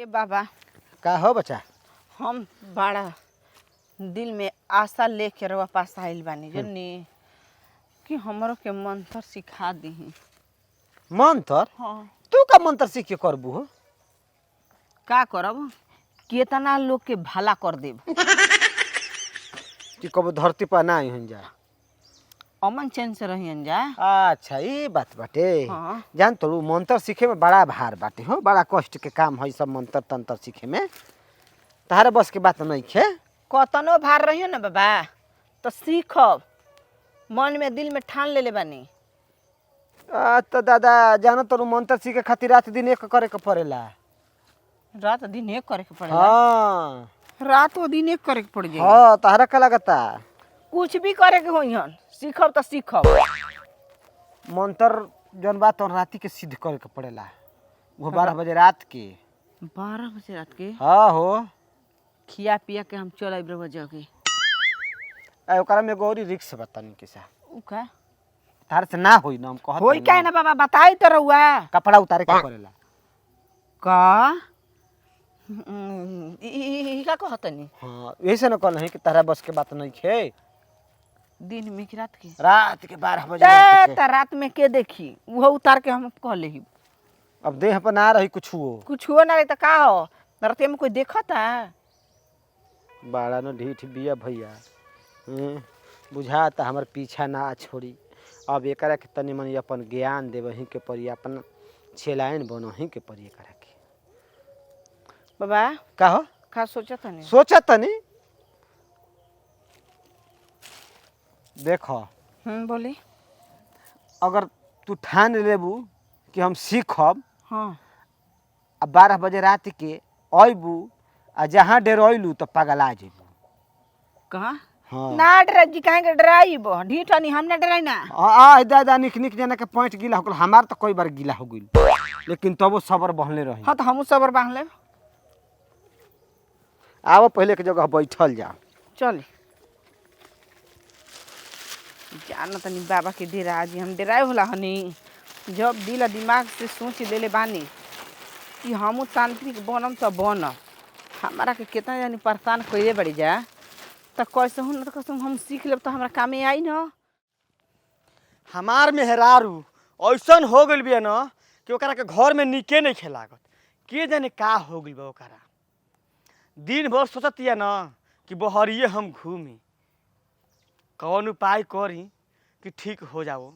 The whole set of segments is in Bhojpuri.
ए बाबा का हो बच्चा? हम बड़ा दिल में आशा लेके रवा पास आइल बानी जन्नी कि हमरो के मंत्र सिखा दीही। मंत्र? हाँ तू का मंत्र सीख के करबू हो? का करब केतना लोग के भला कर देब। कि कबो धरती पर ना आई जा? अमन चैन से रहियन जा। अच्छा ये बात बाटे। हाँ। जान तो मंत्र सीखे में बड़ा भार बाटे हो, बड़ा कष्ट के काम है सब मंत्र तंत्र सीखे में। तारे बस के बात नहीं खे। कतनो भार रहियो ना बाबा तो सीखब, मन में दिल में ठान लेले बानी। तो दादा जानो तो मंत्र सीखे खातिर रात दिन एक करे के पड़ेला। रात दिन एक करे के पड़ेला। हाँ रातों दिन एक करे के पड़ जाई। हाँ तारा का लगता कुछ भी करे के होइहन सीखब तो सीखब। मंत्र जौन बात और राती के सिद्ध करे के पड़ेला वो 12 बजे रात के। 12 बजे रात के हाँ हो। खिया पिया के हम चल आइब रवा जगे। ओकरा में गौरी रिक्स बतानी के सा उ का तार से ना होई ना हम कहत होई काहे ना बाबा बताई तो रहुआ। कपड़ा उतारे के पड़ेला। का ई का कहतनी? हाँ वैसे न कहल है कि तारा बस के बात नहीं खे। दिन में कि रात के? रात के 12 बजे रात के। त रात में के देखी वो उतार के हम कह लेही। अब देह पर ना रही कुछ हो। कुछ हो ना रही तो का हो, रात में कोई देखता? बाड़ा न ढीठ बिया भैया। बुझाता हमर पीछा ना छोड़ी। अब एकरा के तनी मनी अपन ज्ञान देवही के पड़ी, अपन छेलाइन बनही के पड़ी एकरा के। बाबा का हो? का सोचत नहीं? सोचा तनी देखो बोली। अगर तू ठान लेबू कि हम सीखब हाँ 12 बजे रात के अबू आ जहाँ डेरलू तो पगला जेबू। कहा हाँ ना डरा जी काहे के डराइब? ढीठनी हम ना डराई ना। दादा निक निक जना के पॉइंट गीला हो गल। हमार तो कई बार गीला हो गइल लेकिन तबो सबर बहले रही। हाँ तो हमू सबर बांध लेब। आओ पहले के जगह बैठल जा। चल जाना तनी बाबा के डेरा जी हम डेराए होला हनी। जब दिल दिमाग से सोच लेले बानी कि हमू तांत्रिक बनम तो बनम। हमारा के कितना जानी परेशान कइले बड़ी जा तो कैसे हूँ ना तो कैसे हम सीख लेब तो हमारा कामे आई न। हमार मेहरारू ऐसन हो गइल बिया न कि ओकरा के घर में निके नहीं खेलागत। के जाने का हो गइल बा ओकरा। दिन भर सोचतिया न कि बहरिए हम घूमी, कौन उपाय करी कि ठीक हो जाओ।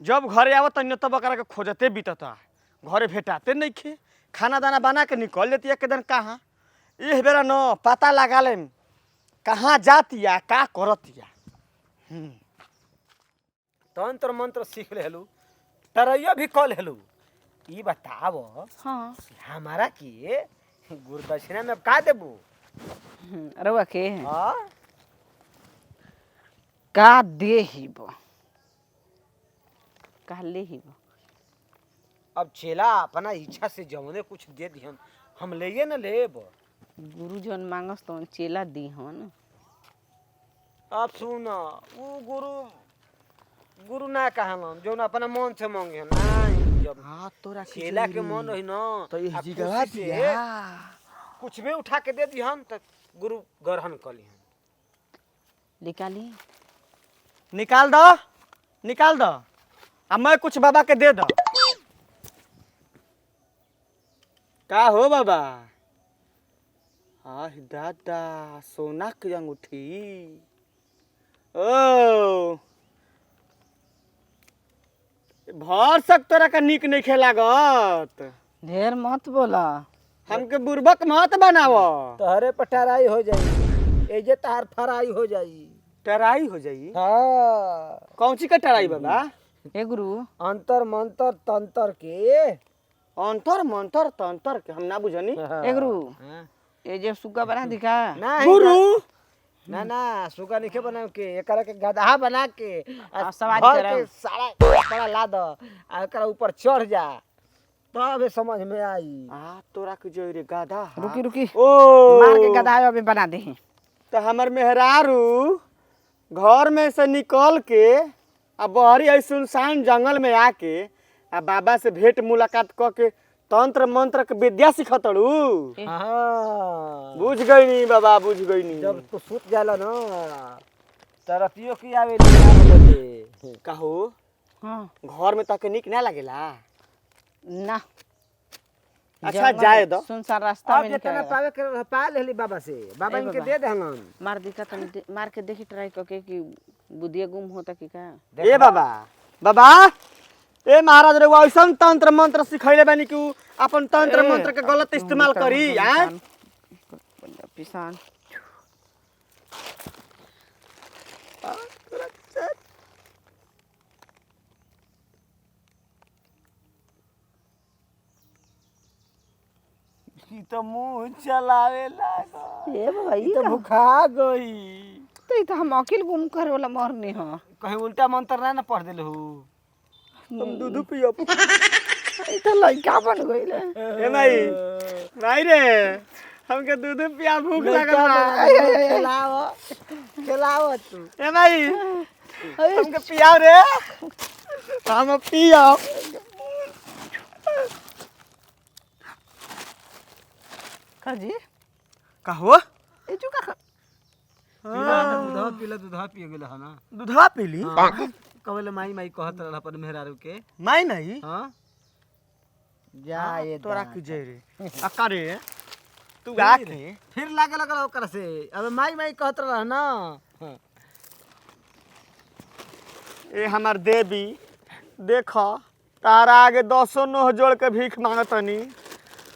जब घरे आवत तब तब ओकरा के खोजते बीतता, घरे भेटाते नहीं खे। खाना दाना बना के निकल लेती एक दिन कहाँ। एह बेरा न पता लगा लेम कहाँ जातिया का करतिया। तंत्र मंत्र सीख लेलू, तरैया भी कल हेलू। ई बताव हाँ हमारा के गुरुदक्षिणा में का देबू? रउआ के हाँ का देहिब का लेहिब। अब चेला अपना इच्छा से जवने कुछ दे दिहन हम लेये न लेब। गुरु जौन मांगस तो चेला दीहन। अब सुन वो गुरु ना कहलन जौन अपना मन से मांगे नहीं। जब हाँ तोरा चेला के मन रही न तो आ इसी खुशी से कुछ भी उठा के दे दिहन तो गुरु ग्रहण कलिहन। निकाली निकाल दो, निकाल दो। अब मैं कुछ बाबा के दे दो। का हो बाबा? हाँ दादा सोना की अंगूठी। ओ भर सक तोरा का निक नहीं खेलागत। ढेर मत बोला। हमके बुर्बक मत बनाव। तहरे पटराई हो जाई, एजे तार फराई हो जाई। टराई हो जाई। हाँ कौन सी का टराई बाबा? ए गुरु अंतर मंतर तंत्र के अंतर मंतर तंतर के हम ना बुझनी। ए गुरु ए जे सुग्गा बना दिखा। नहीं गुरु ना ना सुगा निके बना के एकरा के गधा बना के सवारी भर कराओ। के सारा कपड़ा ला दो आ एकरा ऊपर चढ़ जा तब समझ में आई। तोरा के जो रे गाधा। रुकी रुकी ओ मार के गधा अभी बना दे। तो हमर मेहरारू घर में से निकल के अब बहरी सुनसान जंगल में आके आ बाबा से भेंट मुलाकात क के तंत्र मंत्र के विद्या सिखतड़ू। हाँ बुझ गई नी बाबा, बुझ गई नी। जब तू सूत जाला ना तरतियो की आवे 11 बजे कहो हाँ घर में तके निक ना लगेला। ना अच्छा जंगल जाए दो। सुनसान रास्ता अब में जितना निकल पावे के पा लेली बाबा से, बाबा ए इनके बाबा। दे दे हलन। मार दिक्कत मार के देखी ट्राई करके कि बुद्धिया गुम होता कि का। ए बाबा, बाबा ए महाराज रे ऐसा तंत्र मंत्र सिखैले बानी कि उ अपन तंत्र मंत्र के गलत इस्तेमाल करी। हैं पिसान ई तो मुंह चलावे लागल। ए बाबा ई तो भुखा गई। तो ई तो हम अकेल गुम करे वाला मरनी ह कहीं उल्टा मंत्र ना पढ़ देले हो। तुम दूध पियो। ई तो लइका बन गइले। ए माई, माई रे हमके दूध पिया, भूख लागल बा। खिलाओ खिलाओ तू। ए माई हमके पियाओ रे, हम पियाओ। काजी कहो ए जो का दूधा पिए गेल है ना। दूधवा पीली। कबले माई माई कहत रहल अपन मेहरारू के। माई नहीं हां जा ये तोरा की जय रे अक्का रे तू आके फिर लागे लगल ओकर से। अब माई माई कहत रहल ना। ए हमार देवी देख तारा आगे 10 नोह जोड़ के भीख मांगतनी।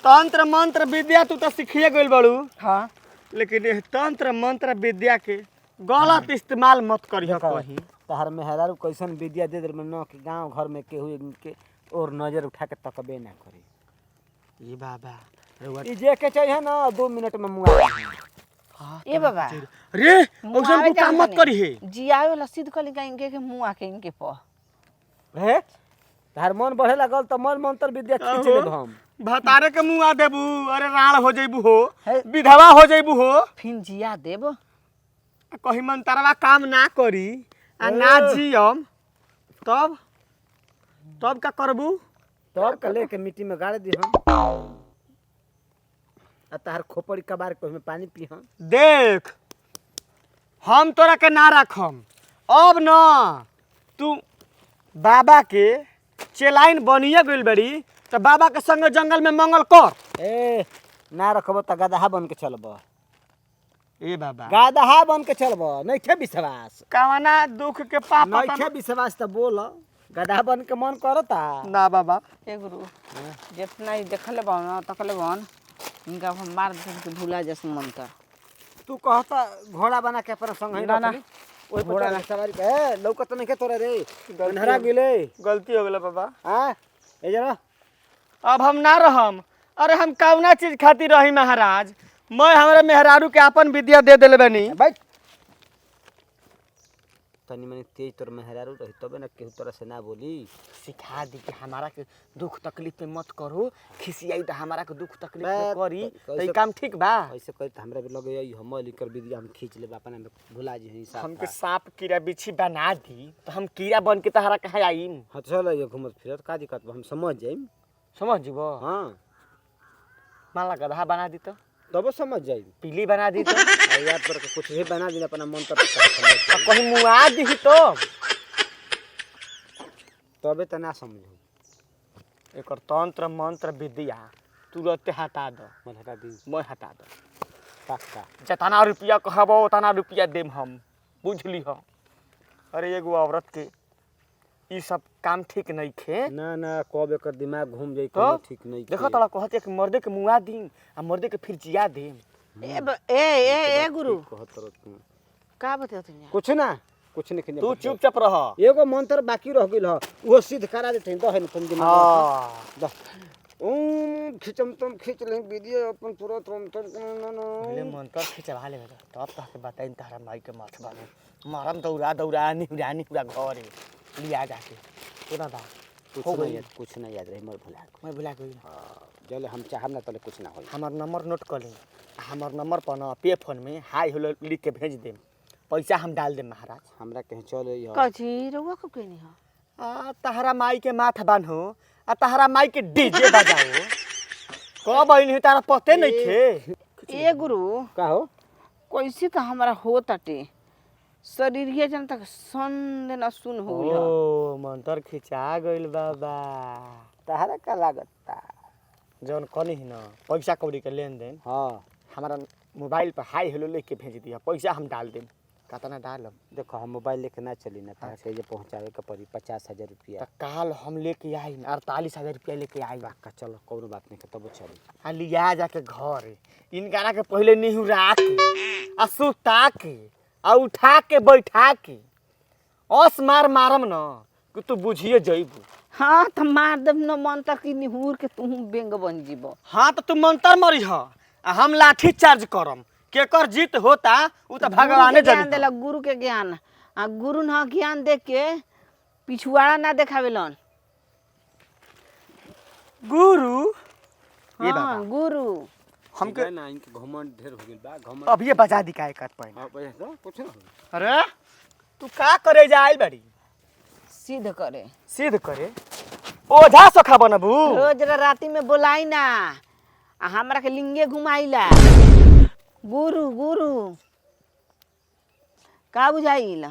तंत्र मंत्र विद्या तू तो सीखिए गइल बड़ू, हां लेकिन ये तंत्र मंत्र विद्या के गलत इस्तेमाल मत करिह कहीं। तहर मेहरारू कैसन विद्या दे देल न कि गांव घर में केहू इनके और नजर उठा के तकबे ना करे। ये बाबा ई जे के चाहिए ना 2 मिनट में मुआ। ए बाबा रे ओसन तू काम मत करिहे। जियावे वाला सिद्ध कली का इनके के मुंह आके इनके प हे तहर मन बढ़े लागल त मन मंत्र विद्या खींच लेब हम। भतारे के मुंह आ देबू, अरे राण हो जइबू हो, है। विधवा हो जइबू हो। फिर जिया देब कहीं मंतरवा काम ना करी आ ना जियम तब तब का करबू। तब कले के मिट्टी में गाड़ दी हम। आ तहर खोपड़ी कबार के में पानी पी हम। देख हम तोरा के ना रखम। अब न तू बाबा के चेलाइन बनिए गइल बड़ी त बाबा के संग जंगल में मंगल कर। ए ना रखबो त गदहा बन के चलब। ए बाबा गदहा बन के चलब। नइखे विश्वास, कवना दुख के पाप नइखे विश्वास त बोल। गदहा बन के मन करता ना बाबा। ए गुरु जितना ही देखले बन तकले बन इनका हम मार दे के भूला जस मंत्र। तू कहता घोड़ा बना के अपन संग ही ना, ना। ओइ घोड़ा घोड़ा ना। सवारी के ए लौकत नहीं के तोरे रे नहरा गेले। गलती हो गेल बाबा। हां ए जरा अब हम ना रहम। अरे हम कौना चीज खातिर रही महाराज। मैं हमारे मेहरारू के अपन विद्या दे देले बनी। बैठ। तनी मनी तेज तोर मेहरारू रही तबे ना केहू तोरा से ना बोली। सिखा दी कि हमारा के दुख तकलीफ में मत करो, खिसियाई तो हमारा के दुख तकलीफ बे, में करी कैसे- तो ये काम ठीक बा। ऐसे कही त हमरा भी लगे यही हम लिकर विद्या हम खींच लेब अपना में भुला जी हिसाब। हमके सांप कीड़ा बिच्छी बना दी तो हम कीड़ा बन के तहरा कहे आईम। हां चल ये घुमत फिरत का दिक्कत बा हम समझ जाइम। समझ जीबो। हां मान ला गधा बना दी तो, तब समझ जाइम। पीली बना दी तो, आ याद पर के कुछ भी बना दिन अपना मन तक समझ जाइम। कहीं मुआ दी तो तबे त ना समझू। एकर तंत्र मंत्र विद्या तुरंत हटा दो। मन हटा दी मैं हटा दो। पक्का। जितना रुपया कहबो उतना रुपया देम हम, बुझली हो। अरे एगो औरत के ई सब काम ठीक नहीं खे। ना ना कब एकर दिमाग घूम जाई तो कोनो ठीक नहीं। देखो तोला कहते कि मर्दे के मुआ दी आ मर्दे के फिर जिया दे। ए गुरु कहत रह तू का बताओ तुम कुछ ना कुछ नहीं। तू चुपचाप रह। एगो मंत्र बाकी रह गेल ह वो सिद्ध करा देते दह न तुम दिमाग हां दह। ओम खिचम तुम खींच ले विद्या अपन पूरा तुम पहले मंत्र खिंचवा ले तब तक बताई तारा माई के माथ बाने मारम दौड़ा दौड़ा निहुरानी पूरा घर लिया जाके। ए बाबा कुछ नहीं याद रही मोर भुला। मैं भुला गई। जल हम चाहब ना तले कुछ ना होई। हमार नंबर नोट कर ली। हमार नंबर पर ना पे फोन में हाय हेलो लिख के भेज देम, पैसा हम डाल देम महाराज। हमरा कहीं चल या कथी रउआ को कहनी ह आ तहरा माई के माथ बान्हो आ तहरा माई के डीजे बजाओ कब आइल तारा पते नहीं थे। ए गुरु का हो कैसे तो हमारा हो ताटे शरीरिया जन तक सन देना सुन हो गइल ह। ओ मंतर खिंचा गइल बाबा। तहरा का लागता। जौन कनी ही ना पैसा कौड़ी के लेन देन हाँ हमारा मोबाइल पर हाई हेलो लिख के भेज दिया, पैसा हम डाल देम। कितना डालम? देखो हम मोबाइल लेके ना चली ना तारा से जे पहुँचावे के पड़ी 50,000 रुपया। तो काल हम लेके आई 48,000 रुपया लेके आई। का चलो कौनो बात नहीं तब चली। हाँ लिया जाके घर इनकारा के पहले निहुरा के आ सुता के आ उठा के बैठा के अस मार मारम न कि तू बुझिए जइबू। हाँ तो मार देव न मन तक कि निहुर के तू बेंग बन जीबो। हाँ तो तू मंतर मरी ह आ हम लाठी चार्ज करम। केकर जीत होता उ तो भगवाने ज्ञान जनी। देला गुरु के ज्ञान आ गुरु न ज्ञान दे के पिछुआड़ा ना देखावेलन। गुरु ये हाँ बाबा गुरु हमके ना इनके घमंड ढेर हो गेल बा घमंड। अब ये बजा दिखाए कर पाए। हां भैया तो कुछ ना अरे तू का करे जा आइल बड़ी? सिद्ध करे सिद्ध करे ओझा सखा बनबू। रोज राती में बोलाई ना आ हमरा के लिंगे घुमाइला। गुरु गुरु का बुझाइल?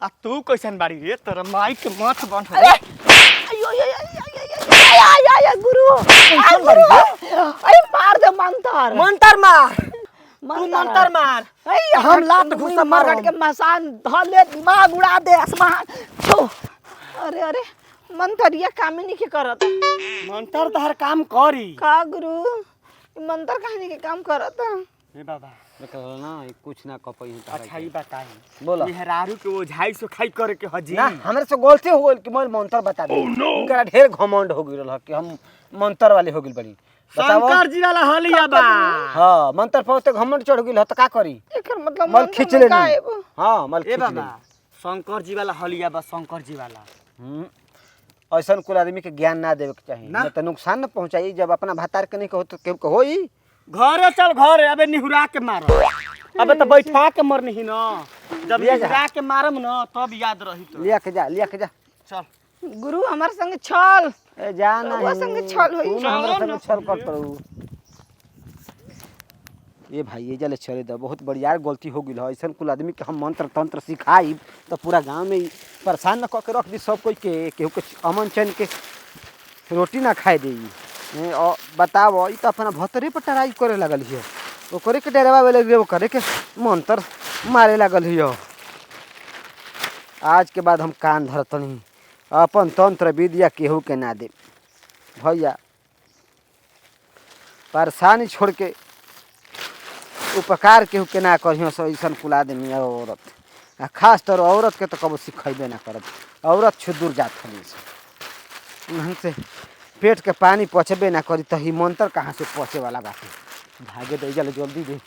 आ तू कैसन बाड़ी रे? तोरा माई के माथ बंद हो। अरे अयो अयो अयो अयो गुरु कैसन बाड़ी रे? अरे मार दे मंतर मंतर मार तू मंतर मार। हम लात घुसा मारम। के मसान धले दिमाग उड़ा दे आसमान छो। अरे अरे मंतरिया काम ही नहीं के करत। मंतर तहर काम करी। का गुरु ई मंतर कहानी के काम करत। हे बाबा देखल ना कुछ ना क पई अच्छा ये बताई बोला। मेहरारू के ओझाई से खाई करे के हजी ना हमरे से गलती हो गेल कि मैं मंत्र बता दे। इनका ढेर घमंड हो गेल कि हम मंत्र वाले हो गेल बड़ी। शंकर जी वाला हलिया बा। हां मंत्र पर घमंड चढ़ गेल ह त का करी? एकर मतलब मल खींच ले का नी। है? हां मल ए खींच ले। बाबा शंकर जी वाला हलिया बा। शंकर जी वाला ऐसन कुल आदमी के ज्ञान ना देवे के चाहिए ना। ना तो नुकसान न पहुंचाई। जब अपना भतार के नहीं कहो तो केहू के होई। घरे चल घरे अबे निहुरा के मार। अबे तो बैठा के मरनी ही ना। जब लिया जा। निहुरा के मारम ना तब याद रही तो। लिया के जा चल गुरु हमार संग छल ए जा ना रउआ संगे छल होई। तू ना हमरा चलो संगे छल कर पड़ू। ये भाई ये जले चले दो बहुत बड़ी यार गलती हो गेल है। ऐसन कुल आदमी के हम मंत्र तंत्र सिखाई तो पूरा गांव में ही परेशान न क के रख दी सब कोई के केहू के अमन चैन के रोटी ना खाए दे। और बताओ ई तो अपना भतरे पर टराई करे लगल हियो। ओकरे के डरवा वाले रे करे के मंत्र मारे लगल हियो। आज के बाद हम कान धरतनी अपन तंत्र विद्या केहू के ना दे। भैया परेशानी छोड़ के उपकार केहू के ना करियो। सो ऐसन कुल आदमी औरत आ खास तौर औरत के तो कबो सिखेबे ना करब। औरत छुदूर जात हनी से पेट के पानी पचबे ना करी तो ही मंत्र कहाँ से पचे वाला बाटे। भागे दे जल्दी दे।